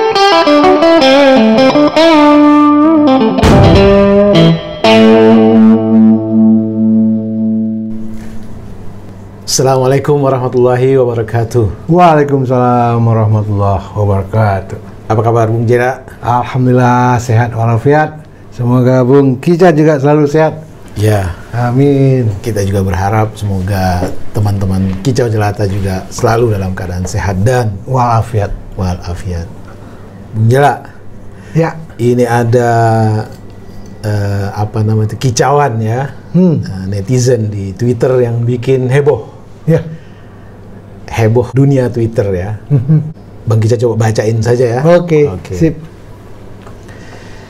Assalamualaikum warahmatullahi wabarakatuh. Waalaikumsalam warahmatullahi wabarakatuh. Apa kabar Bung Jera? Alhamdulillah sehat walafiat. Semoga Bung Kica juga selalu sehat. Ya, amin. Kita juga berharap semoga teman-teman Kicau Jelata juga selalu dalam keadaan sehat dan walafiat. Walafiat. Bung Jera. Ya. Ini ada kicauan ya, netizen di Twitter yang bikin heboh. Ya. Heboh dunia Twitter ya. Bang Kica coba bacain saja ya. Oke. Sip.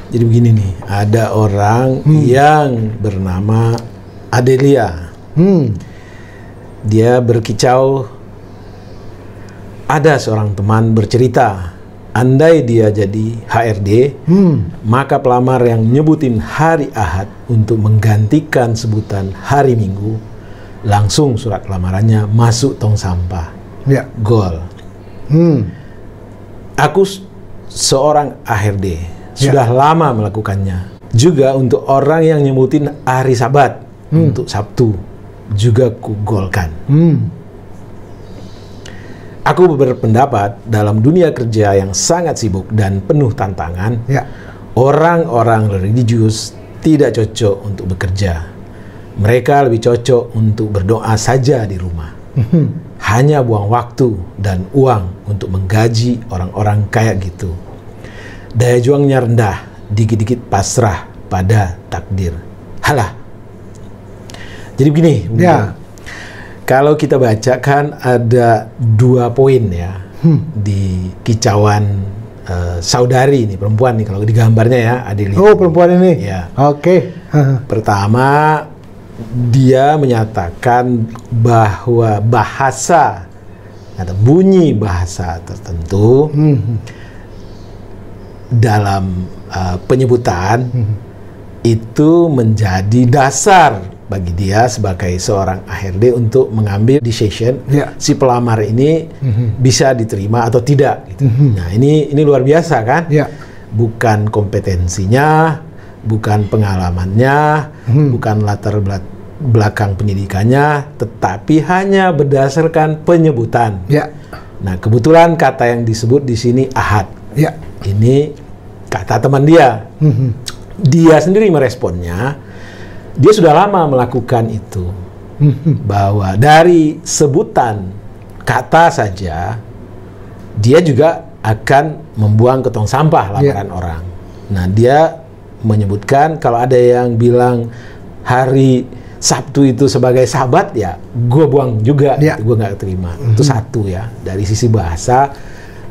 Jadi begini nih, ada orang yang bernama Adelia. Dia berkicau, ada seorang teman bercerita, andai dia jadi HRD, maka pelamar yang nyebutin hari Ahad untuk menggantikan sebutan hari Minggu, langsung surat lamarannya masuk tong sampah. Ya. Gol. Aku seorang HRD, sudah lama melakukannya. Juga untuk orang yang nyebutin hari Sabat untuk Sabtu, juga ku golkan. Aku berpendapat dalam dunia kerja yang sangat sibuk dan penuh tantangan, orang-orang religius tidak cocok untuk bekerja. Mereka lebih cocok untuk berdoa saja di rumah. Hanya buang waktu dan uang untuk menggaji orang-orang kayak gitu. Daya juangnya rendah, dikit-dikit pasrah pada takdir. Halah. Jadi begini, kalau kita baca kan ada 2 poin ya di kicauan saudari ini, perempuan nih kalau di gambarnya ya, Adelia. Oh, perempuan ini. Ya. Oke. Pertama, dia menyatakan bahwa bahasa atau bunyi bahasa tertentu dalam penyebutan itu menjadi dasar bagi dia sebagai seorang HRD untuk mengambil decision si pelamar ini bisa diterima atau tidak gitu. Nah, ini luar biasa kan? Bukan kompetensinya, bukan pengalamannya, bukan latar belakang pendidikannya, tetapi hanya berdasarkan penyebutan. Nah, kebetulan kata yang disebut di sini Ahad. Ini kata teman dia. Dia sendiri meresponnya, dia sudah lama melakukan itu. Bahwa dari sebutan kata saja, dia juga akan membuang ke tong sampah lamaran orang. Nah, dia menyebutkan kalau ada yang bilang hari Sabtu itu sebagai Sabat, ya gue buang juga, gue nggak terima. Itu satu ya, dari sisi bahasa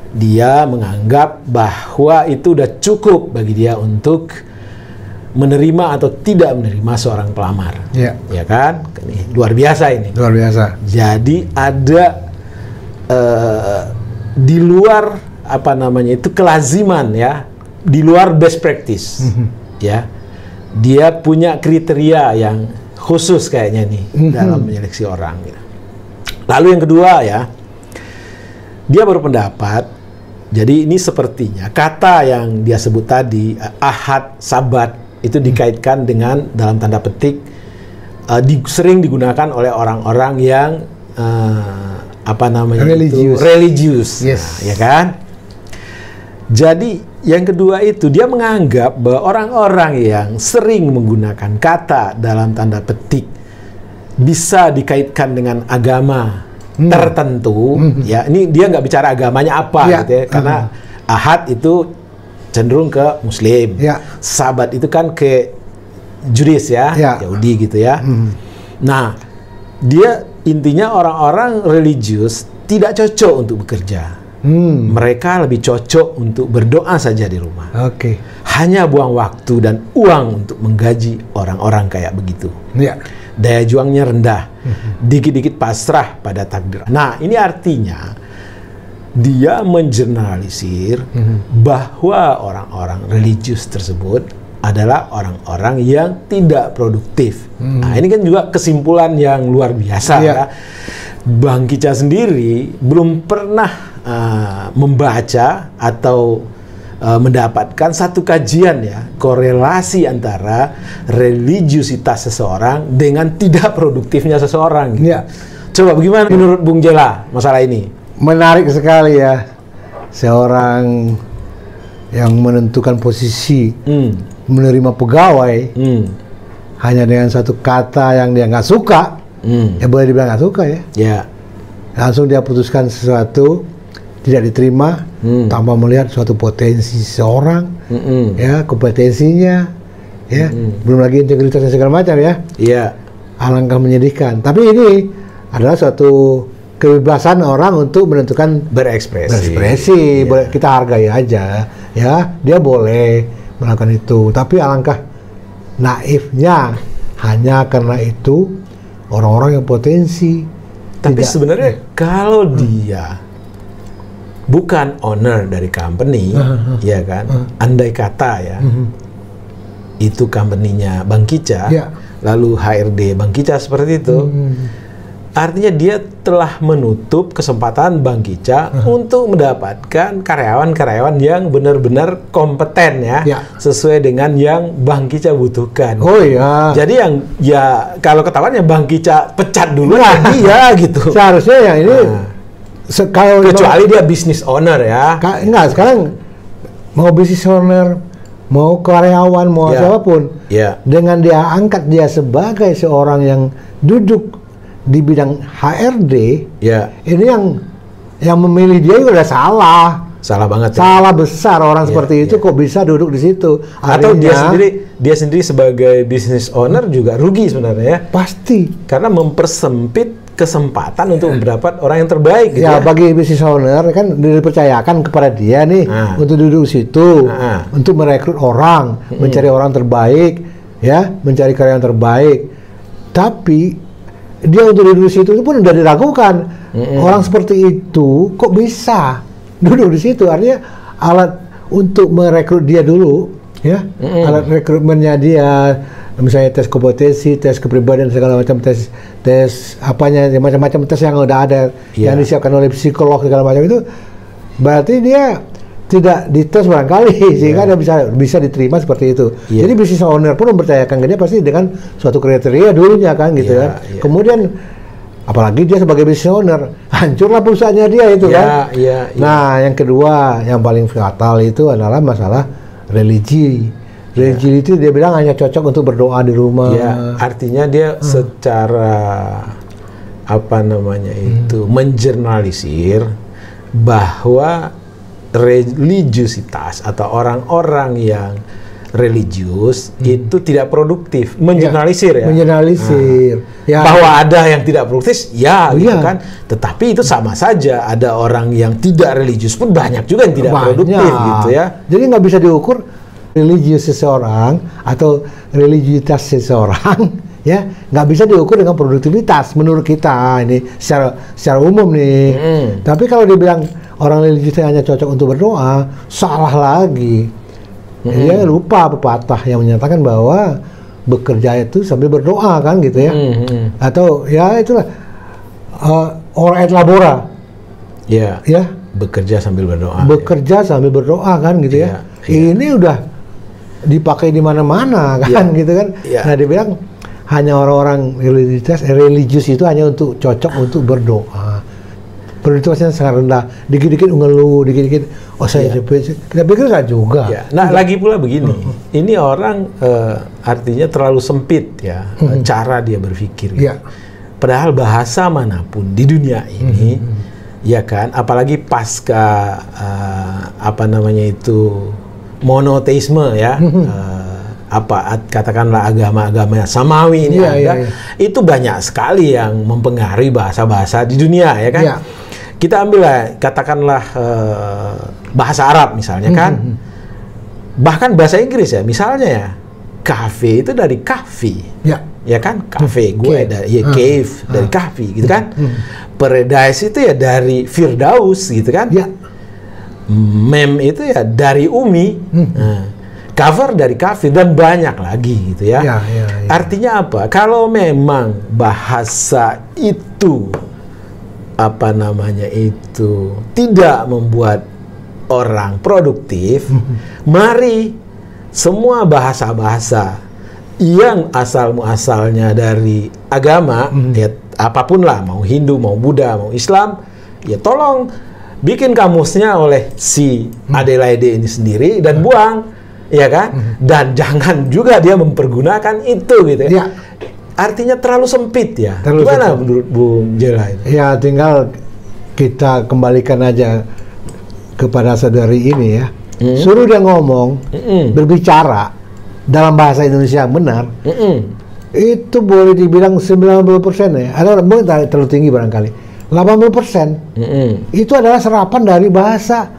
dia menganggap bahwa itu udah cukup bagi dia untuk menerima atau tidak menerima seorang pelamar. Ya kan? Ini luar biasa ini. Luar biasa. Jadi ada di luar itu kelaziman ya, di luar best practice. Ya. Dia punya kriteria yang khusus kayaknya nih dalam menyeleksi orang. Gitu. Lalu yang kedua ya, dia berpendapat, jadi ini sepertinya kata yang dia sebut tadi, Ahad, Sabat, itu dikaitkan dengan dalam tanda petik sering digunakan oleh orang-orang yang religius, ya kan? Jadi yang kedua itu dia menganggap bahwa orang-orang yang sering menggunakan kata dalam tanda petik bisa dikaitkan dengan agama tertentu, ya ini dia nggak bicara agamanya apa gitu ya, karena Ahad itu cenderung ke Muslim, Sabat itu kan ke Judais ya, Yahudi gitu ya. Nah, dia intinya orang-orang religius tidak cocok untuk bekerja. Mereka lebih cocok untuk berdoa saja di rumah. Hanya buang waktu dan uang untuk menggaji orang-orang kayak begitu. Daya juangnya rendah, dikit-dikit pasrah pada takdir. Nah, ini artinya dia mengeneralisir bahwa orang-orang religius tersebut adalah orang-orang yang tidak produktif. Nah, ini kan juga kesimpulan yang luar biasa ya. Bang Kica sendiri belum pernah membaca atau mendapatkan satu kajian ya, korelasi antara religiusitas seseorang dengan tidak produktifnya seseorang. Gitu. Ya. Coba bagaimana menurut Bung Jela masalah ini? Menarik sekali ya, seorang yang menentukan posisi menerima pegawai hanya dengan satu kata yang dia nggak suka, ya boleh dibilang nggak suka ya. Ya. Langsung dia putuskan sesuatu tidak diterima tanpa melihat suatu potensi seseorang, ya kompetensinya, ya belum lagi integritasnya segala macam ya. Iya. Alangkah menyedihkan. Tapi ini adalah suatu kebebasan orang untuk menentukan Berekspresi. Boleh, kita hargai aja, ya dia boleh melakukan itu. Tapi alangkah naifnya hanya karena itu orang-orang yang potensi. Tapi sebenarnya kalau dia bukan owner dari company, ya kan, andai kata ya, itu company-nya Bang Kica, lalu HRD Bang Kica seperti itu, artinya dia telah menutup kesempatan Bang Kica untuk mendapatkan karyawan-karyawan yang benar-benar kompeten ya, sesuai dengan yang Bang Kica butuhkan. Oh iya. Jadi yang ya kalau ketahuan yang Bang Kica pecat dulu dia gitu. Seharusnya yang ini kecuali dia business owner ya. Enggak, sekarang mau business owner, mau karyawan, mau siapapun, dengan dia angkat dia sebagai seorang yang duduk di bidang HRD, ini yang memilih dia udah salah banget. Salah besar orang seperti itu kok bisa duduk di situ. Atau dia sendiri sebagai business owner juga rugi sebenarnya ya. Pasti. Karena mempersempit kesempatan untuk mendapat orang yang terbaik. Gitu ya. Bagi business owner kan dipercayakan kepada dia nih untuk duduk di situ, untuk merekrut orang, mencari orang terbaik, ya, mencari karyawan terbaik. Tapi dia untuk duduk di situ itu pun udah diragukan. Orang seperti itu kok bisa duduk di situ? Artinya alat untuk merekrut dia dulu, ya, alat rekrutmennya dia, misalnya tes kompetensi, tes kepribadian, segala macam tes apanya, macam-macam tes yang udah ada, yang disiapkan oleh psikolog segala macam itu, berarti dia tidak dites barangkali sehingga dia bisa diterima seperti itu. Jadi business owner pun mempercayakan ke dia pasti dengan suatu kriteria dulunya kan gitu kan. Kemudian apalagi dia sebagai business owner, hancurlah perusahaannya dia itu kan. Nah, yang kedua yang paling fatal itu adalah masalah religi. Religi itu dia bilang hanya cocok untuk berdoa di rumah. Artinya dia secara menjernalisir bahwa religiusitas atau orang-orang yang religius itu tidak produktif, menjernalisir ya. Menjernalisir. Bahwa ada yang tidak produktif, gitu kan. Tetapi itu sama saja, ada orang yang tidak religius pun banyak juga yang tidak produktif gitu ya. Jadi nggak bisa diukur religius seseorang atau religiusitas seseorang, ya nggak bisa diukur dengan produktivitas menurut kita ini secara umum nih. Tapi kalau dibilang orang religius hanya cocok untuk berdoa, salah lagi. Dia lupa pepatah yang menyatakan bahwa bekerja itu sambil berdoa kan gitu ya. Atau ya itulah ora et labora. Ya. Bekerja sambil berdoa. Bekerja sambil berdoa kan gitu ya. Ini udah dipakai di mana-mana kan gitu kan. Nah dia bilang hanya orang-orang religius itu hanya untuk cocok untuk berdoa. Produktivitasnya sangat rendah, dikit-dikit ngeluh, dikit-dikit saya kita pikir nggak juga. Nah lagi pula begini, ini orang artinya terlalu sempit ya cara dia berpikir. Padahal bahasa manapun di dunia ini, ya kan, apalagi pasca monoteisme ya. Katakanlah agama-agama samawi ini itu banyak sekali yang mempengaruhi bahasa-bahasa di dunia ya kan. Kita ambillah katakanlah bahasa Arab misalnya kan, bahkan bahasa Inggris ya misalnya ya, cafe itu dari kahfi ya kan, cafe dari cave dari kahfi gitu kan. Paradise itu ya dari Firdaus gitu kan. Mem itu ya dari Umi. Cover dari kafir dan banyak lagi gitu ya. Artinya apa? Kalau memang bahasa itu tidak membuat orang produktif, mari semua bahasa-bahasa yang asal-muasalnya dari agama, ya apapun lah, mau Hindu, mau Buddha, mau Islam, ya tolong bikin kamusnya oleh si Adelaide ini sendiri dan buang, ya kan? Dan jangan juga dia mempergunakan itu, gitu ya. Artinya terlalu sempit ya. Gimana menurut Bung Jela itu? Ya tinggal kita kembalikan aja kepada saudari ini ya. Suruh dia ngomong, berbicara dalam bahasa Indonesia yang benar. Itu boleh dibilang 90% ya. Ada mungkin terlalu tinggi barangkali. 80%. Itu adalah serapan dari bahasa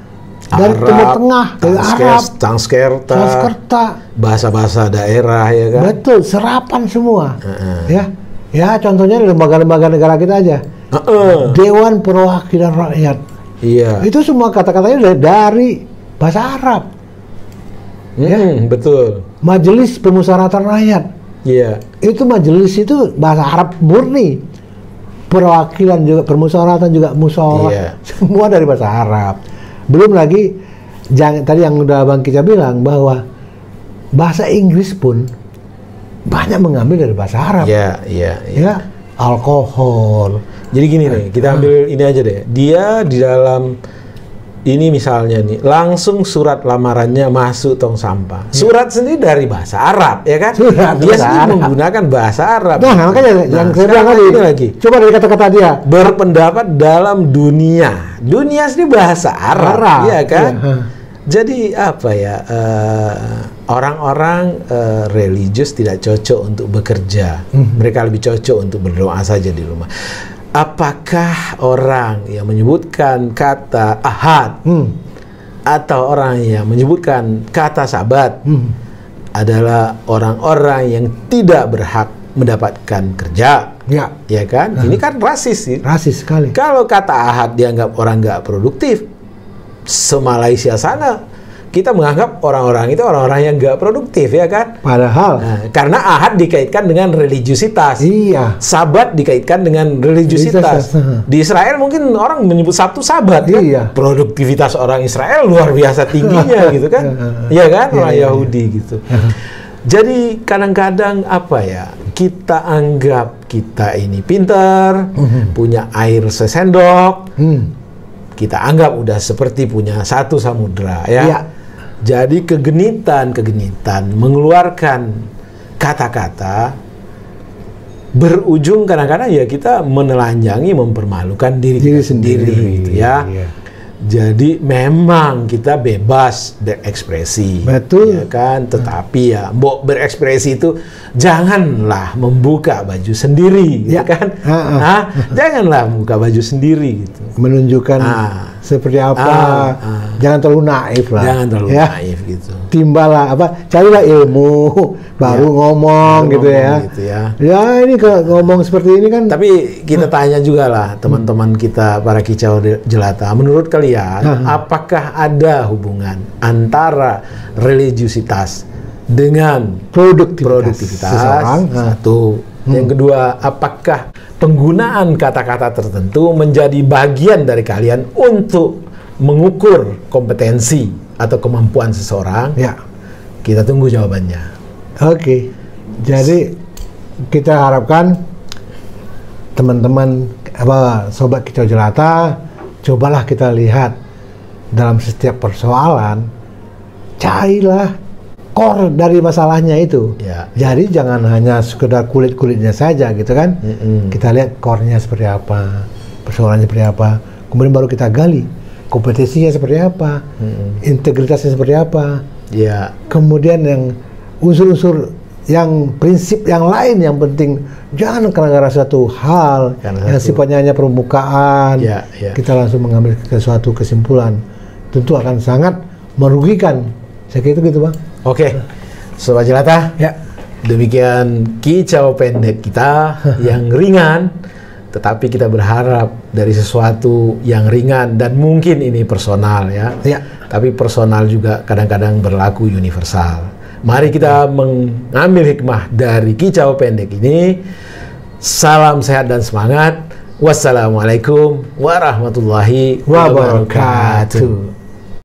dari Timur Tengah, dari Arab, Sanskerta, bahasa-bahasa daerah, ya kan? Betul, serapan semua. Ya, contohnya lembaga-lembaga negara kita aja. Dewan Perwakilan Rakyat. Iya. Itu semua kata-katanya dari bahasa Arab. Betul. Majelis Pemusyawaratan Rakyat. Iya. Itu majelis itu bahasa Arab murni. Perwakilan juga, permusyawaratan juga, musyawarah. Semua dari bahasa Arab. Belum lagi tadi yang udah Bang Kica bilang bahwa bahasa Inggris pun banyak mengambil dari bahasa Arab. Ya, alkohol. Jadi gini nih, kita ambil ini aja deh. Dia di dalam ini misalnya nih, langsung surat lamarannya masuk tong sampah. Surat sendiri dari bahasa Arab, ya kan? Dia sendiri menggunakan bahasa Arab. Nah, makanya yang saya bilang lagi. Coba dari kata-kata dia. Berpendapat dalam dunia. Dunia sendiri bahasa Arab, ya kan? Jadi apa ya? Orang-orang religius tidak cocok untuk bekerja. Mereka lebih cocok untuk berdoa saja di rumah. Apakah orang yang menyebutkan kata ahad atau orang yang menyebutkan kata sabat adalah orang-orang yang tidak berhak mendapatkan kerja? Ya kan? Ini kan rasis sih. Rasis sekali. Kalau kata ahad dianggap orang nggak produktif, se-Malaysia sana kita menganggap orang-orang itu orang-orang yang nggak produktif, ya kan? Padahal karena ahad dikaitkan dengan religiusitas, sabat dikaitkan dengan religiusitas. Di Israel mungkin orang menyebut Sabtu sabat, kan? Produktivitas orang Israel luar biasa tingginya, gitu kan? Ya kan? Orang Yahudi gitu. Jadi kadang-kadang apa ya? Kita anggap kita ini pintar, punya air sesendok. Kita anggap udah seperti punya satu samudra, ya. Jadi kegenitan mengeluarkan kata-kata berujung kadang-kadang ya kita menelanjangi, mempermalukan diri kita sendiri, gitu ya. Jadi memang kita bebas berekspresi, betul, ya kan? Tetapi ya, berekspresi itu janganlah membuka baju sendiri, ya kan? Janganlah membuka baju sendiri, gitu. Menunjukkan seperti apa, jangan terlalu naif lah. Jangan terlalu naif, gitu. Timbalah carilah ilmu, baru ngomong, gitu ya. Ya ini kalau ngomong seperti ini kan. Tapi kita tanya juga lah teman-teman kita para kicau jelata, menurut kalian apakah ada hubungan antara religiusitas dengan produktivitas? Satu. Yang kedua, apakah penggunaan kata-kata tertentu menjadi bagian dari kalian untuk mengukur kompetensi atau kemampuan seseorang? Kita tunggu jawabannya. Oke. Jadi kita harapkan teman-teman sobat kicau jelata, cobalah kita lihat dalam setiap persoalan, carilah core dari masalahnya itu. Jadi jangan hanya sekedar kulit-kulitnya saja, gitu kan? Kita lihat core-nya seperti apa, persoalannya seperti apa, kemudian baru kita gali kompetensinya seperti apa, integritasnya seperti apa. Kemudian yang unsur-unsur yang prinsip yang lain yang penting, jangan karena satu hal yang sifatnya hanya permukaan, kita langsung mengambil sesuatu kesimpulan, tentu akan sangat merugikan. Saya kira itu gitu, Bang. Oke, Sobat Jelata, demikian kicau pendek kita yang ringan, tetapi kita berharap dari sesuatu yang ringan dan mungkin ini personal, ya. Tapi personal juga kadang-kadang berlaku universal. Mari kita mengambil hikmah dari kicau pendek ini. Salam sehat dan semangat. Wassalamualaikum warahmatullahi wabarakatuh.